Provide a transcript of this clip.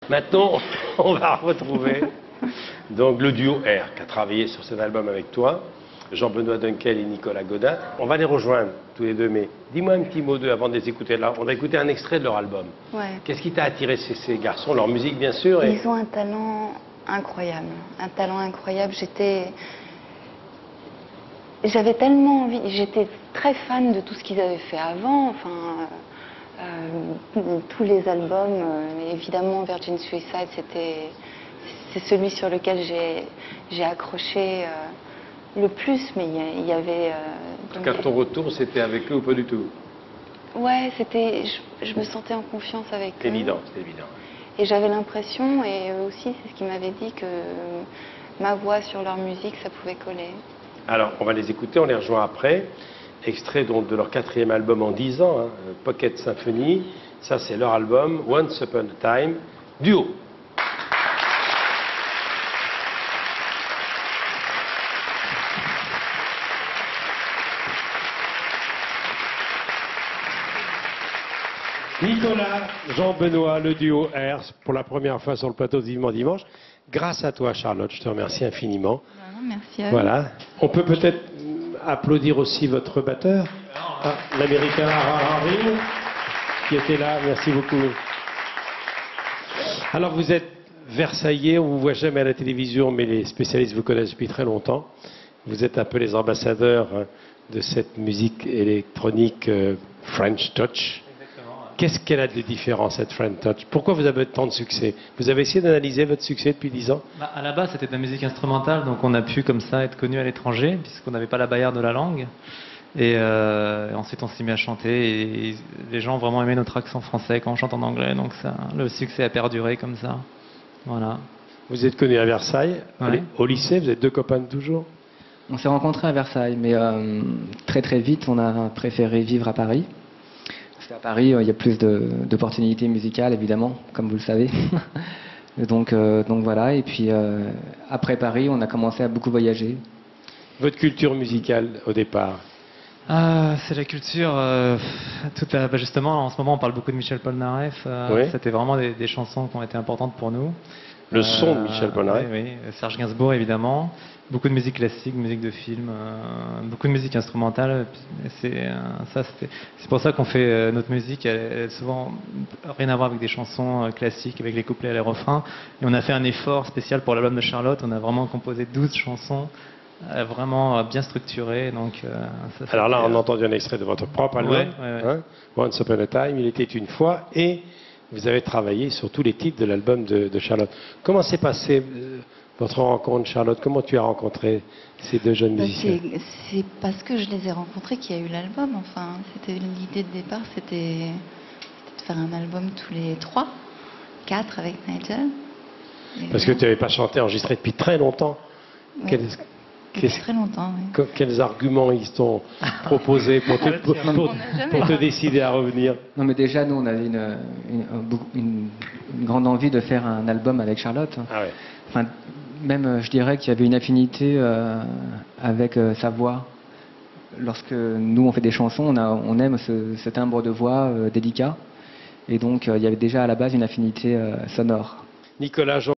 Maintenant, on va retrouver donc le duo R qui a travaillé sur cet album avec toi, Jean-Benoît Dunkel et Nicolas Godin. On va les rejoindre tous les deux, mais dis-moi un petit mot d'eux avant de les écouter. Là, on va écouter un extrait de leur album. Ouais. Qu'est-ce qui t'a attiré ces garçons? Leur musique, bien sûr. Et... Ils ont un talent incroyable. Un talent incroyable. J'avais tellement envie. J'étais très fan de tout ce qu'ils avaient fait avant. Enfin, tous les albums. Évidemment, Virgin Suicide, c'est celui sur lequel j'ai accroché le plus. Mais il y avait. En tout cas, ton retour, c'était avec eux ou pas du tout? Ouais, c'était. Je me sentais en confiance avec eux. C'est évident, c'est évident. Et j'avais l'impression, et eux aussi, c'est ce qu'ils m'avaient dit, que ma voix sur leur musique, ça pouvait coller. Alors, on va les écouter, on les rejoint après. Extrait donc de leur 4e album en 10 ans, hein, Pocket Symphony. Ça, c'est leur album, Once Upon a Time, duo. Nicolas, Jean-Benoît, le duo R, pour la première fois sur le plateau de Vivement Dimanche. Grâce à toi, Charlotte, je te remercie infiniment. Merci à vous. Voilà. On peut peut-être applaudir aussi votre batteur, l'américain Harry, qui était là. Merci beaucoup. Alors, vous êtes Versaillais, on ne vous voit jamais à la télévision, mais les spécialistes vous connaissent depuis très longtemps. Vous êtes un peu les ambassadeurs de cette musique électronique French Touch. Qu'est-ce qu'elle a de différent, cette French Touch? Pourquoi vous avez tant de succès? Vous avez essayé d'analyser votre succès depuis 10 ans? À la base, c'était de la musique instrumentale, donc on a pu comme ça être connu à l'étranger, puisqu'on n'avait pas la barrière de la langue. Et ensuite, on s'est mis à chanter, et les gens ont vraiment aimé notre accent français quand on chante en anglais, donc ça, le succès a perduré comme ça. Voilà. Vous êtes connus à Versailles, Ouais. au lycée, vous êtes deux copains de toujours? On s'est rencontrés à Versailles, mais très très vite, on a préféré vivre à Paris. Parce qu'à Paris, il y a plus d'opportunités musicales, évidemment, comme vous le savez. donc voilà, et puis après Paris, on a commencé à beaucoup voyager. Votre culture musicale, au départ? C'est la culture, justement, en ce moment, on parle beaucoup de Michel Polnareff. Oui. C'était vraiment des chansons qui ont été importantes pour nous. Le son de Michel Polnareff? Oui, oui. Serge Gainsbourg, évidemment. Beaucoup de musique classique, musique de film, beaucoup de musique instrumentale. C'est pour ça qu'on fait notre musique. Elle a souvent rien à voir avec des chansons classiques, avec les couplets et les refrains. Et on a fait un effort spécial pour l'album de Charlotte. On a vraiment composé 12 chansons, vraiment bien structurées. Donc, alors là, on a entendu un extrait de votre propre album, ouais, ouais. Hein, Once Upon a Time, Il était une fois, et vous avez travaillé sur tous les titres de l'album de Charlotte. Comment s'est passée votre rencontre, Charlotte? Comment tu as rencontré ces deux jeunes musiciens? C'est parce que je les ai rencontrés qu'il y a eu l'album. Enfin, c'était l'idée de départ, c'était de faire un album tous les 3, 4 avec Nigel. Parce que tu n'avais pas chanté, enregistré depuis très longtemps. Oui. Depuis très longtemps, oui. Quels arguments ils t'ont proposés pour te décider à revenir? Non, mais déjà, nous, on avait une grande envie de faire un album avec Charlotte. Ah ouais. Enfin, même, je dirais qu'il y avait une affinité avec sa voix. Lorsque nous, on fait des chansons, on aime ce timbre de voix délicat. Et donc, il y avait déjà à la base une affinité sonore. Nicolas, Jean